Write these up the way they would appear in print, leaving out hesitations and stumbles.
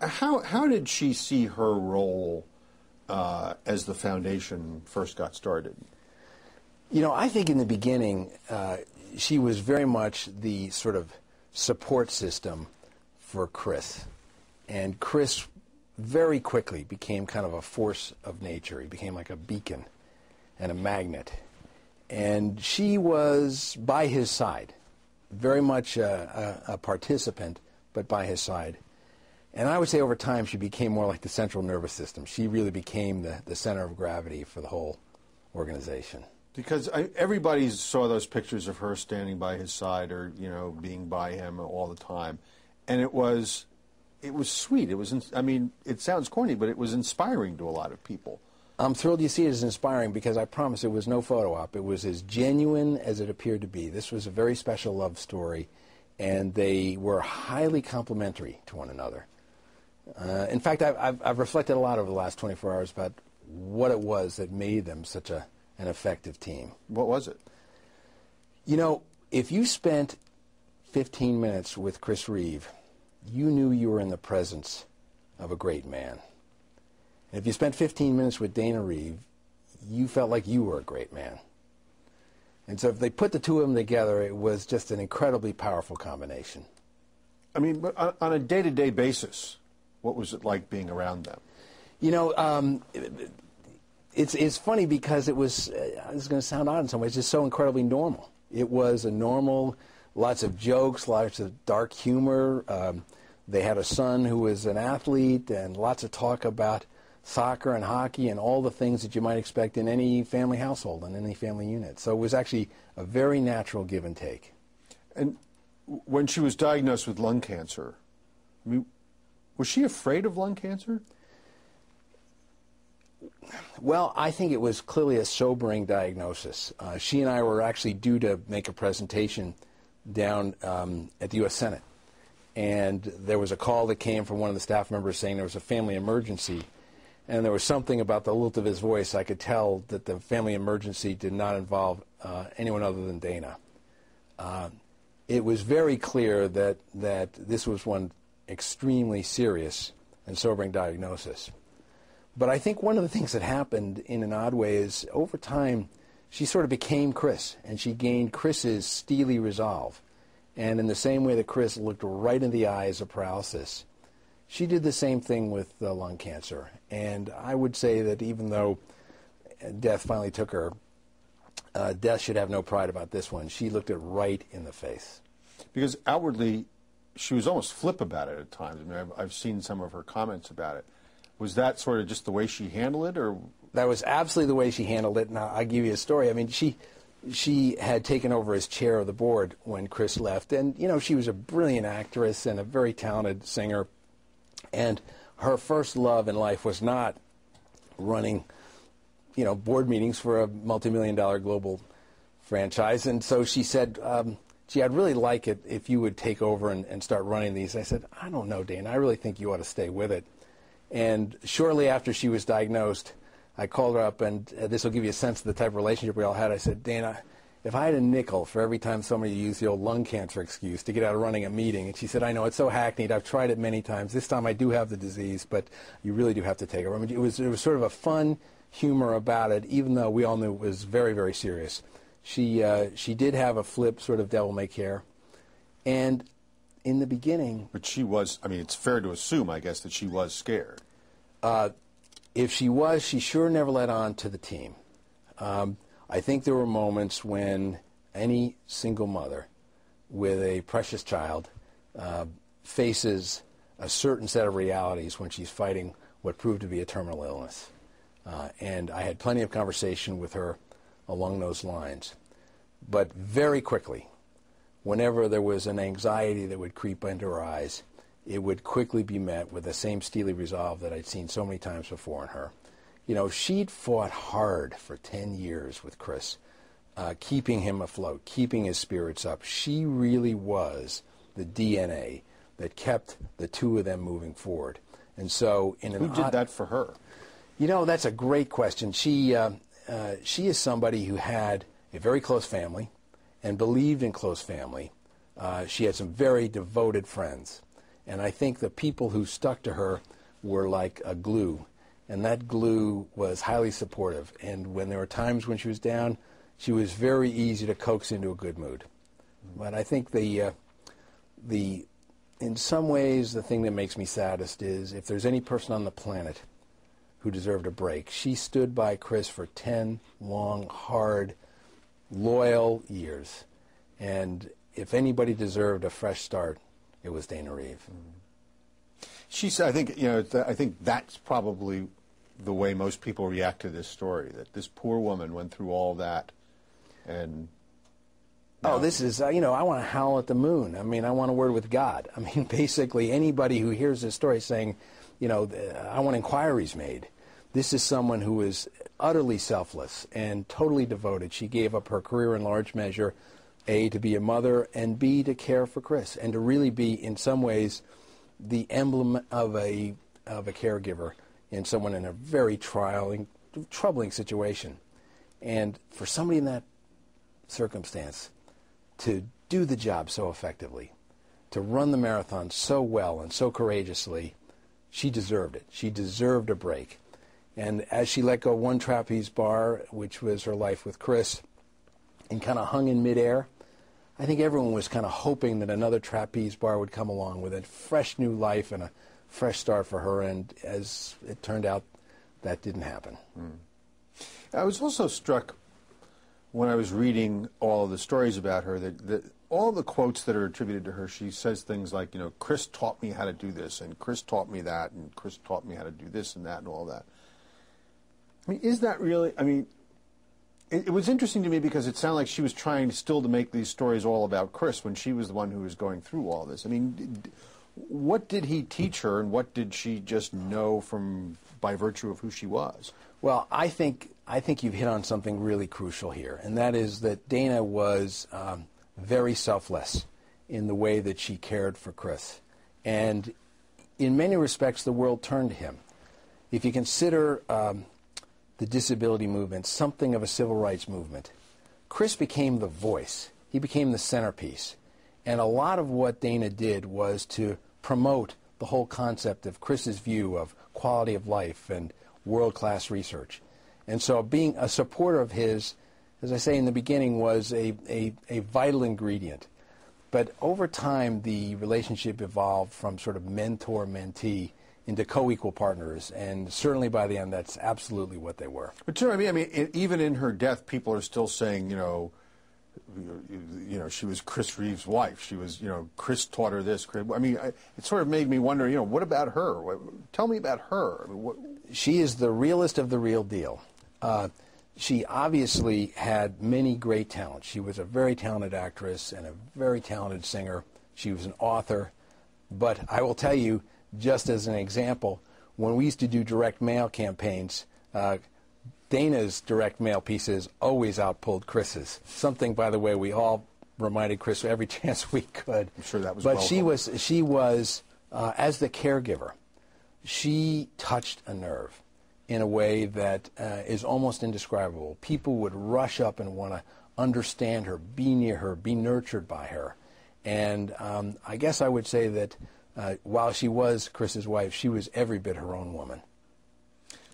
how did she see her role as the foundation first got started? You know, I think in the beginning, she was very much the sort of support system for Chris. And Chris very quickly became kind of a force of nature. He became like a beacon and a magnet. And she was by his side, very much a participant, but by his side. And I would say over time she became more like the central nervous system. She really became the center of gravity for the whole organization. Because everybody saw those pictures of her standing by his side or, you know, being by him all the time. And it was sweet. It was, I mean, it sounds corny, but it was inspiring to a lot of people. I'm thrilled you see it as inspiring because I promise it was no photo op. It was as genuine as it appeared to be. This was a very special love story, and they were highly complementary to one another. In fact, I've reflected a lot over the last 24 hours about what it was that made them such an effective team. What was it? You know, if you spent 15 minutes with Chris Reeve, you knew you were in the presence of a great man. And if you spent 15 minutes with Dana Reeve, you felt like you were a great man. And so if they put the two of them together, it was just an incredibly powerful combination. I mean, but on a day-to-day basis, what was it like being around them? You know, it's funny because it was, it's going to sound odd in some ways, just so incredibly normal. It was a normal, lots of jokes, lots of dark humor. They had a son who was an athlete and lots of talk about soccer and hockey and all the things that you might expect in any family household and any family unit. So it was actually a very natural give and take. And when she was diagnosed with lung cancer, I mean, was she afraid of lung cancer? Well, I think it was clearly a sobering diagnosis. She and I were actually due to make a presentation down at the U.S. Senate. And there was a call that came from one of the staff members saying there was a family emergency. And there was something about the lilt of his voice. I could tell that the family emergency did not involve anyone other than Dana. It was very clear that this was one extremely serious and sobering diagnosis. But I think one of the things that happened in an odd way is over time she sort of became Chris, and she gained Chris's steely resolve. And in the same way that Chris looked right in the eyes of paralysis, she did the same thing with lung cancer. And I would say that even though death finally took her, death should have no pride about this one. She looked it right in the face. Because outwardly, she was almost flip about it at times. I mean, I've seen some of her comments about it. Was that sort of just the way she handled it, or? That was absolutely the way she handled it. Now, I'll give you a story. I mean, she had taken over as chair of the board when Chris left. And, you know, she was a brilliant actress and a very talented singer. And her first love in life was not running, you know, board meetings for a multi-million-dollar global franchise. And so she said, gee, I'd really like it if you would take over and start running these. I said, I don't know, Dana. I really think you ought to stay with it. And shortly after she was diagnosed, I called her up, and this will give you a sense of the type of relationship we all had. I said, Dana, if I had a nickel for every time somebody used the old lung cancer excuse to get out of running a meeting, and she said, I know, it's so hackneyed. I've tried it many times. This time I do have the disease, but you really do have to take it. I mean, it was sort of a fun humor about it, even though we all knew it was very, very serious. She did have a flip sort of devil-may-care. And in the beginning... But she was, I mean, it's fair to assume, I guess, that she was scared. If she was, she sure never let on to the team. I think there were moments when any single mother with a precious child faces a certain set of realities when she's fighting what proved to be a terminal illness. And I had plenty of conversation with her along those lines. But very quickly, whenever there was an anxiety that would creep into her eyes, it would quickly be met with the same steely resolve that I'd seen so many times before in her. You know, she'd fought hard for 10 years with Chris, keeping him afloat, keeping his spirits up. She really was the DNA that kept the two of them moving forward. And so, who did that for her? You know, that's a great question. She is somebody who had a very close family and believed in close family. She had some very devoted friends. And I think the people who stuck to her were like a glue. And that glue was highly supportive. And when there were times when she was down, she was very easy to coax into a good mood. But I think in some ways, the thing that makes me saddest is if there's any person on the planet who deserved a break, she stood by Chris for 10 long, hard, loyal years. And if anybody deserved a fresh start, it was Dana Reeve. I think, I think that's probably the way most people react to this story, that this poor woman went through all that and... Oh, this is, I want to howl at the moon. I mean, I want a word with God. I mean, basically, anybody who hears this story saying, I want inquiries made. This is someone who is utterly selfless and totally devoted. She gave up her career in large measure, A, to be a mother, and B, to care for Chris, and to really be, in some ways, the emblem of a caregiver in someone in a very troubling situation. And for somebody in that circumstance to do the job so effectively, to run the marathon so well and so courageously, she deserved it. She deserved a break. And as she let go one trapeze bar, which was her life with Chris, and kind of hung in midair, I think everyone was kind of hoping that another trapeze bar would come along with a fresh new life and a fresh start for her. And as it turned out, that didn't happen. I was also struck when I was reading all of the stories about her, that all the quotes that are attributed to her, she says things like, Chris taught me how to do this, and Chris taught me that, and Chris taught me how to do this and that and all that. I mean, is that really, it was interesting to me because it sounded like she was trying still to make these stories all about Chris when she was the one who was going through all this. I mean, what did he teach her, and what did she just know by virtue of who she was? Well, I think you've hit on something really crucial here, and that is that Dana was very selfless in the way that she cared for Chris. And in many respects, the world turned to him. If you consider the disability movement something of a civil rights movement, Chris became the voice. He became the centerpiece. And a lot of what Dana did was to promote the whole concept of Chris's view of quality of life and world-class research. And so being a supporter of his, as I say in the beginning, was a vital ingredient. But over time, the relationship evolved from sort of mentor-mentee into co-equal partners, and certainly by the end, that's absolutely what they were. But you know what I mean? Even in her death, people are still saying, she was Chris Reeve's wife. She was, Chris taught her this. I mean, it sort of made me wonder, what about her? Tell me about her. I mean, She is the realest of the real deal. She obviously had many great talents. She was a very talented actress and a very talented singer. She was an author. But I will tell you, just as an example, when we used to do direct mail campaigns, Dana's direct mail pieces always outpulled Chris's. Something, by the way, we all reminded Chris every chance we could. I'm sure that was But welcome. she was as the caregiver, she touched a nerve in a way that is almost indescribable. People would rush up and want to understand her, be near her, be nurtured by her. And I guess I would say that while she was Chris's wife, she was every bit her own woman.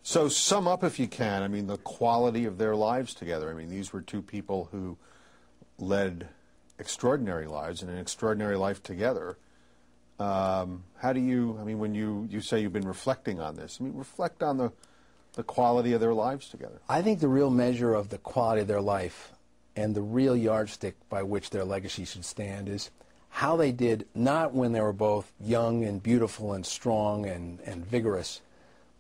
So sum up, if you can, the quality of their lives together. These were two people who led extraordinary lives and an extraordinary life together. How do you, when you say you've been reflecting on this, reflect on the quality of their lives together. I think the real measure of the quality of their life and the real yardstick by which their legacy should stand is how they did, not when they were both young and beautiful and strong and vigorous,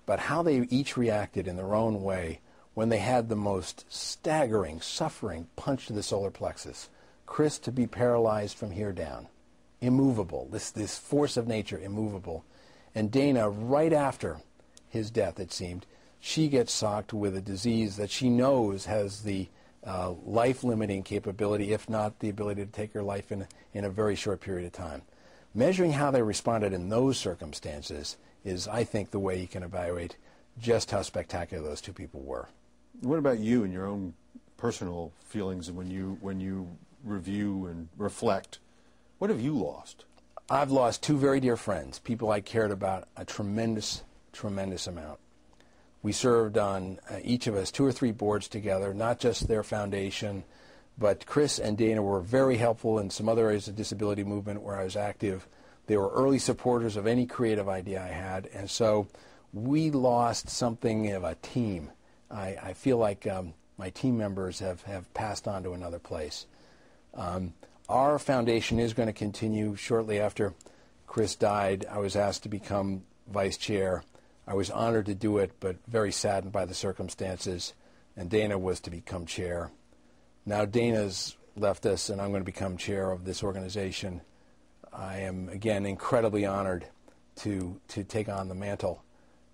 but how they each reacted in their own way when they had the most staggering, suffering punch to the solar plexus. Chris to be paralyzed from here down, immovable, this force of nature, immovable. And Dana, right after his death, it seemed, she gets socked with a disease that she knows has the life-limiting capability, if not the ability to take her life in a very short period of time. Measuring how they responded in those circumstances is, I think, the way you can evaluate just how spectacular those two people were. What about you and your own personal feelings when you review and reflect? What have you lost? I've lost two very dear friends, people I cared about a tremendous, tremendous amount. We served on, each of us, 2 or 3 boards together, not just their foundation, but Chris and Dana were very helpful in some other areas of disability movement where I was active. They were early supporters of any creative idea I had, and so we lost something of a team. I feel like my team members have passed on to another place. Our foundation is going to continue. Shortly after Chris died, I was asked to become vice chair. I was honored to do it, but very saddened by the circumstances, and Dana was to become chair. Now Dana's left us, and I'm going to become chair of this organization. I am, again, incredibly honored to take on the mantle,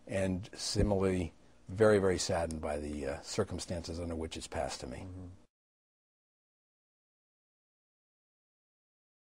and similarly very, very saddened by the circumstances under which it's passed to me.